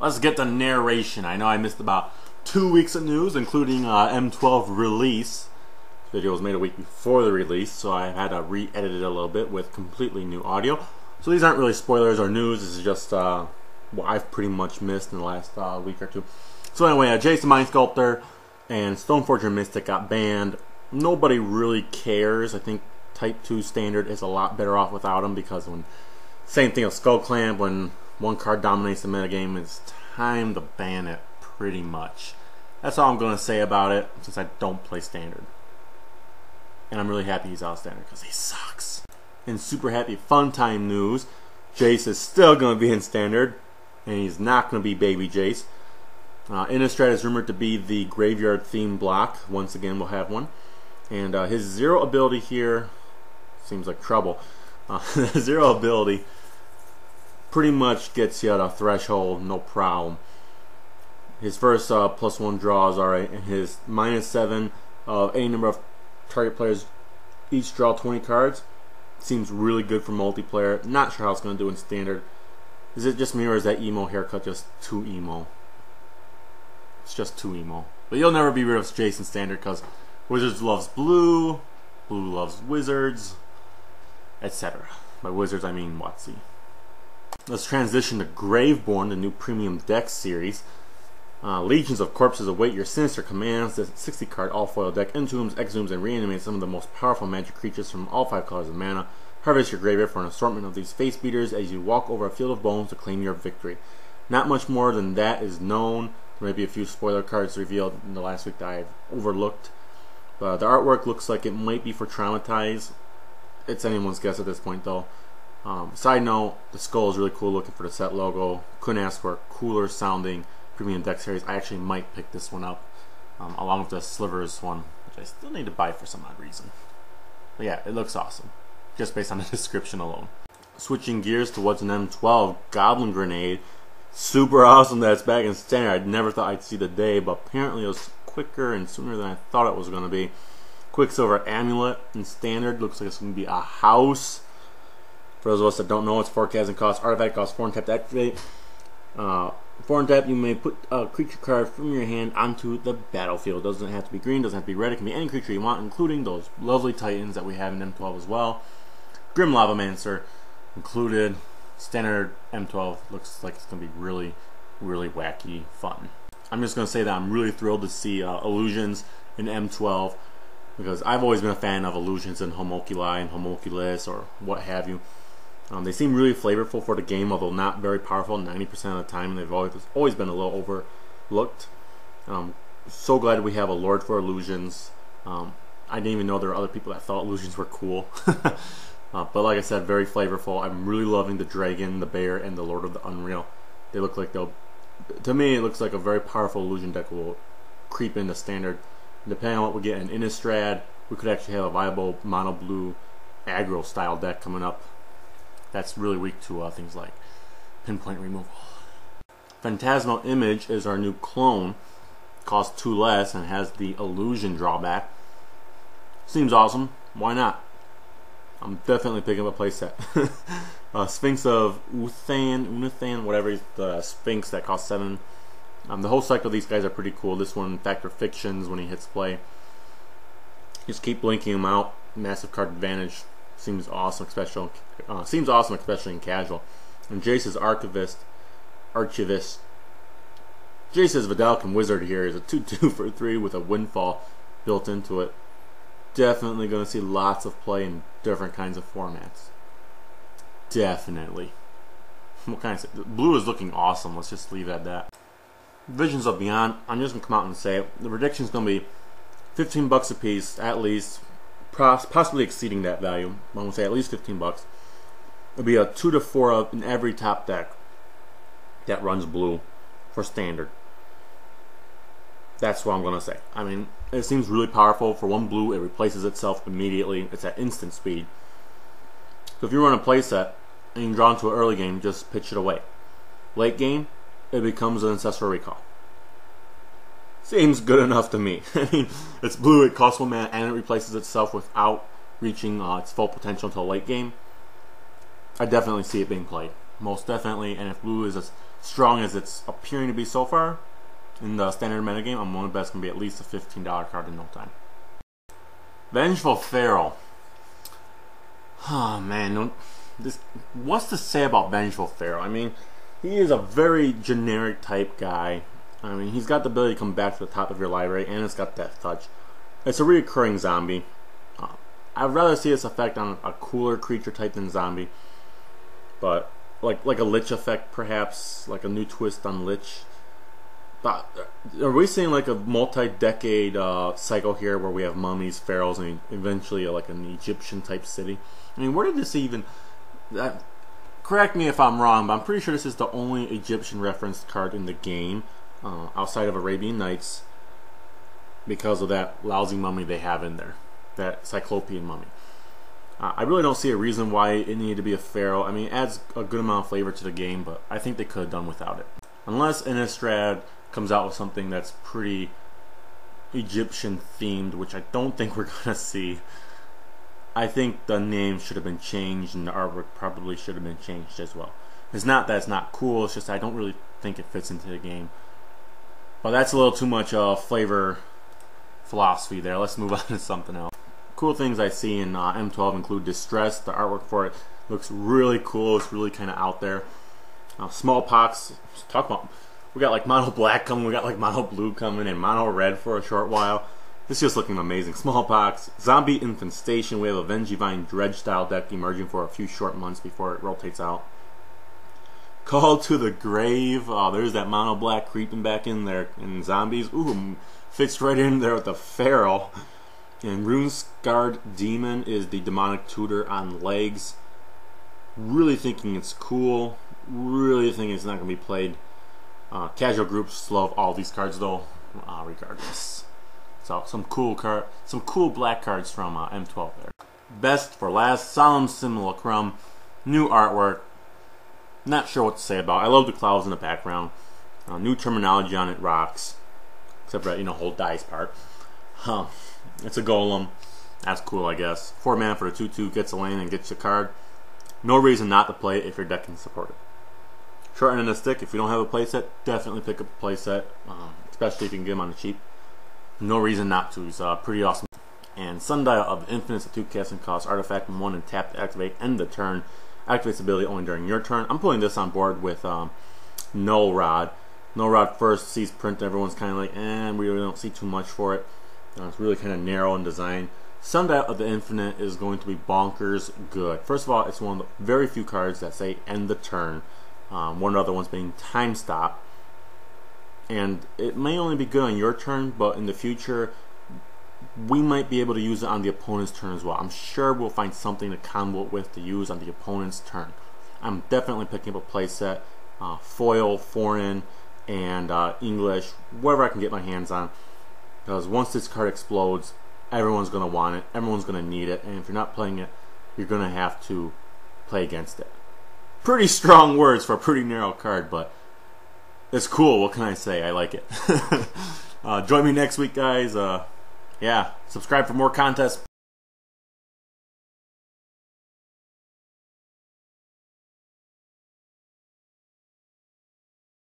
let's get the narration. I know I missed about 2 weeks of news, including M12 release. The video was made a week before the release, so I had to re-edit it a little bit with completely new audio. So these aren't really spoilers or news. This is just what I've pretty much missed in the last week or two. So anyway, Jace the Mind Sculptor and Stoneforger Mystic got banned. Nobody really cares. I think Type 2 Standard is a lot better off without them, because when same thing with Skull Clamp, when one card dominates the metagame, it's time to ban it pretty much. That's all I'm going to say about it, since I don't play Standard. And I'm really happy he's out of Standard, because he sucks. In super happy fun time news, Jace is still going to be in Standard, and he's not going to be Baby Jace. Innistrad is rumored to be the graveyard theme block. Once again, we'll have one. And his zero ability here seems like trouble. Zero ability pretty much gets you at a threshold, no problem. His first +1 draw is alright, and his -7 of any number of target players each draw 20 cards seems really good for multiplayer. Not sure how it's going to do in Standard. Is it just me, or is that emo haircut just too emo? It's just too emo. But you'll never be rid of Jace in Standard, because Wizards loves blue, blue loves Wizards, etc. By Wizards I mean WotC. Let's transition to Graveborn, the new premium deck series. Legions of Corpses await your sinister commands. This 60 card all foil deck entombs, exhumes, and reanimates some of the most powerful magic creatures from all 5 colors of mana. Harvest your graveyard for an assortment of these face beaters as you walk over a field of bones to claim your victory. Not much more than that is known. There may be a few spoiler cards revealed in the last week that I've overlooked. The artwork looks like it might be for Traumatize. It's anyone's guess at this point, though. Side note, the skull is really cool looking for the set logo. Couldn't ask for a cooler sounding premium deck series. I actually might pick this one up, along with the Slivers one, which I still need to buy for some odd reason. But yeah, it looks awesome, just based on the description alone. Switching gears to what's an M12, Goblin Grenade. Super awesome that it's back in Standard. I never thought I'd see the day, but apparently it was quicker and sooner than I thought it was going to be. Quicksilver Amulet in Standard. Looks like it's going to be a house. For those of us that don't know, it's forecasting cost. Artifact costs 4 and tap to activate. 4 and tap, you may put a creature card from your hand onto the battlefield. Doesn't have to be green, doesn't have to be red. It can be any creature you want, including those lovely Titans that we have in M12 as well. Grim Lavamancer included. Standard M12 looks like it's going to be really, really wacky fun. I'm just going to say that I'm really thrilled to see illusions in M12, because I've always been a fan of illusions and Homoculi and Homunculus or what have you. They seem really flavorful for the game, although not very powerful 90% of the time, and they've always been a little overlooked. So glad we have a Lord for Illusions. I didn't even know there were other people that thought illusions were cool. But like I said, very flavorful. I'm really loving the Dragon, the Bear, and the Lord of the Unreal. They look like they'll... To me, it looks like a very powerful illusion deck will creep into Standard. Depending on what we get in Innistrad, we could actually have a viable mono blue aggro style deck coming up. That's really weak to things like pinpoint removal. Phantasmal Image is our new clone. Costs 2 less and has the illusion drawback. Seems awesome. Why not? I'm definitely picking up a playset. Sphinx of Unathan, whatever, the Sphinx that costs 7. The whole cycle of these guys are pretty cool. This one, Factor Fictions, when he hits play. Just keep blinking him out. Massive card advantage. Seems awesome, especially in casual. And Jace's Archivist. Jace's Vidalcan Wizard here is a 2/2 for 3 with a Windfall built into it. Definitely going to see lots of play in different kinds of formats. Definitely. What kind of blue is looking awesome. Let's just leave it at that. Visions of Beyond. I'm just going to come out and say it. The prediction is going to be $15 a piece at least, possibly exceeding that value. I'm going to say at least $15. It'll be a 2 to 4 of in every top deck that runs blue for Standard. That's what I'm going to say. I mean, it seems really powerful. For 1 blue, it replaces itself immediately. It's at instant speed. So if you run a playset and you draw into an early game, just pitch it away. Late game, it becomes an Ancestral Recall. Seems good enough to me. I mean, it's blue, it costs 1 mana, and it replaces itself without reaching its full potential until late game. I definitely see it being played. Most definitely, and if blue is strong as it's appearing to be so far in the standard metagame, I'm willing to bet it's going to be at least a $15 card in no time. Vengeful Feral. Oh man, what's to say about Vengeful Feral? I mean, he is a very generic type guy. I mean, he's got the ability to come back to the top of your library, and it's got Death Touch. It's a recurring zombie. I'd rather see its effect on a cooler creature type than zombie, but like a Lich effect, perhaps, like a new twist on Lich. But are we seeing like a multi-decade cycle here where we have mummies, pharaohs, and eventually like an Egyptian type city? I mean, where did this even? Correct me if I'm wrong, but I'm pretty sure this is the only Egyptian referenced card in the game outside of Arabian Nights, because of that lousy mummy they have in there, that Cyclopean mummy. I really don't see a reason why it needed to be a pharaoh. I mean, it adds a good amount of flavor to the game, but I think they could have done without it. Unless Innistrad comes out with something that's pretty Egyptian themed, which I don't think we're gonna see. I think the name should have been changed, and the artwork probably should have been changed as well. It's not that it's not cool, it's just I don't really think it fits into the game. But that's a little too much flavor philosophy there. Let's move on to something else. Cool things I see in M12 include Distress. The artwork for it looks really cool. It's really kind of out there. Smallpox. Talk about. We got like mono black coming. We got like mono blue coming, and mono red for a short while. This is just looking amazing. Smallpox. Zombie Infestation. We have a Vengevine Dredge style deck emerging for a few short months before it rotates out. Call to the Grave. There's that mono black creeping back in there. And zombies. Ooh, fits right in there with the Feral. And Rune-Scarred Demon is the demonic tutor on legs. Really thinking it's cool. Really thinking it's not going to be played. Casual groups love all these cards though, regardless. So some cool black cards from M12 there. Best for last, Solemn Simulacrum. New artwork. Not sure what to say about it. I love the clouds in the background. New terminology on it rocks. Except for that, whole dice part. It's a golem. That's cool, I guess. 4 mana for the 2/2, gets a land and gets a card. No reason not to play it if your deck can support it. Short end of the stick, if you don't have a playset, definitely pick up a playset, especially if you can get them on the cheap. No reason not to. It's pretty awesome. And Sundial of Infinite, a 2 casting cost artifact, and 1 and tap to activate, end the turn. Activates ability only during your turn. I'm putting this on board with Null Rod. Null Rod first sees print, everyone's kind of like, we really don't see too much for it. It's really kind of narrow in design. Sundial of the Infinite is going to be bonkers good. First of all, it's one of the very few cards that say end the turn. One of the other ones being Time Stop. And it may only be good on your turn, but in the future, we might be able to use it on the opponent's turn as well. I'm sure we'll find something to combo it with to use on the opponent's turn. I'm definitely picking up a playset, foil, foreign, and English, whatever I can get my hands on. Because once this card explodes, everyone's going to want it, everyone's going to need it, and if you're not playing it, you're going to have to play against it. Pretty strong words for a pretty narrow card, but it's cool. What can I say? I like it. Join me next week, guys. Yeah, subscribe for more contests.